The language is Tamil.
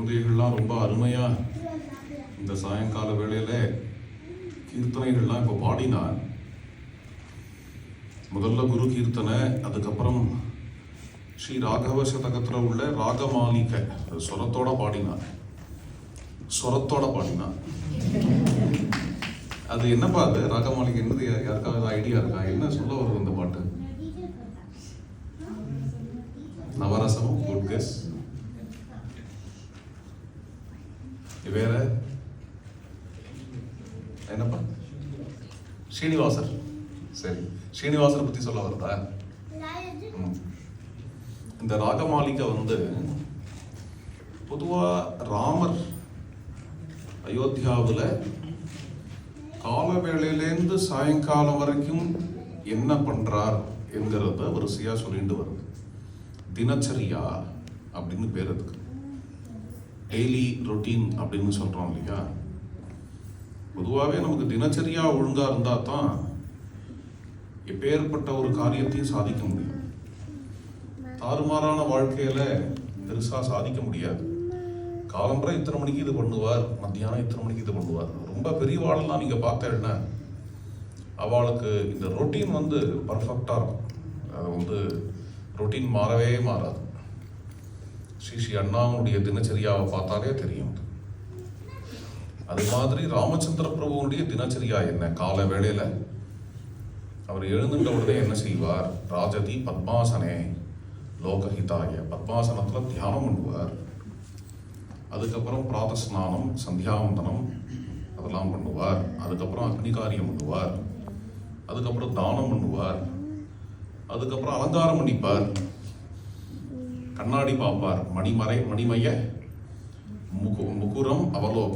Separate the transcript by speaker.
Speaker 1: குழந்தைகள்லாம் ரொம்ப அருமையா இந்த சாயங்கால வேளையில கீர்த்தனைகள்லாம் இப்போ பாடினா. முதல்ல குரு கீர்த்தனை, அதுக்கப்புறம் ஸ்ரீ ராகவ சதகத்தில் உள்ள ராகமாலிகை ஸ்வரத்தோட பாடினான். அது என்னப்பா அது ராகமாலிகை? என்னது? யாருக்காவது ஐடியா இருக்கா? என்ன சொல்ல வருது இந்த பாட்டு? நவரசம். Good guess. வேற என்னப்பா? ஸ்ரீனிவாசர். சரி, ஸ்ரீனிவாசரை பத்தி சொல்ல வருதா? இந்த ராகமாலிகை பொதுவா ராமர் அயோத்தியாவில் கால வேளையிலேருந்து சாயங்காலம் வரைக்கும் என்ன பண்றார் என்கிறத வரிசையா சொல்லிட்டு வருது. தினச்சரியா அப்படின்னு பேர் அதுக்கு. டெய்லி ரொட்டீன் அப்படின்னு சொல்றோம் இல்லையா? பொதுவாகவே நமக்கு தினச்சரியா ஒழுங்கா இருந்தா தான் எப்பேற்பட்ட ஒரு காரியத்தையும் சாதிக்க முடியும். தாறுமாறான வாழ்க்கையில பெருசா சாதிக்க முடியாது. காலம்பரை இத்தனை மணிக்கு இது பண்ணுவார், மத்தியானம் இத்தனை மணிக்கு இது பண்ணுவார். ரொம்ப பெரியவாளெல்லாம் நீங்க பார்த்தேன்னா அவளுக்கு இந்த ரொட்டீன் பர்ஃபெக்டா இருக்கும். அது ரொட்டீன் மாறவே மாறாது. ஸ்ரீ அண்ணாவுடைய தினச்சரியாவை பார்த்தாலே தெரியும். அது மாதிரி ராமச்சந்திர பிரபுனுடைய தினச்சரியா என்ன? கால வேளையில அவர் எழுந்துட்ட உடனே என்ன செய்வார்? ராஜதி பத்மாசனே லோகஹிதாய, பத்மாசனத்துல தியானம் பண்ணுவார். அதுக்கப்புறம் பிராதஸ்நானம், சந்தியாவந்தனம் அதெல்லாம் பண்ணுவார். அதுக்கப்புறம் அக்னி காரியம் பண்ணுவார். அதுக்கப்புறம் தானம் பண்ணுவார். அதுக்கப்புறம் அலங்காரம் பண்ணிப்பார். கண்ணாடி பார்ப்பார். மணிமய முகுரம் அவலோக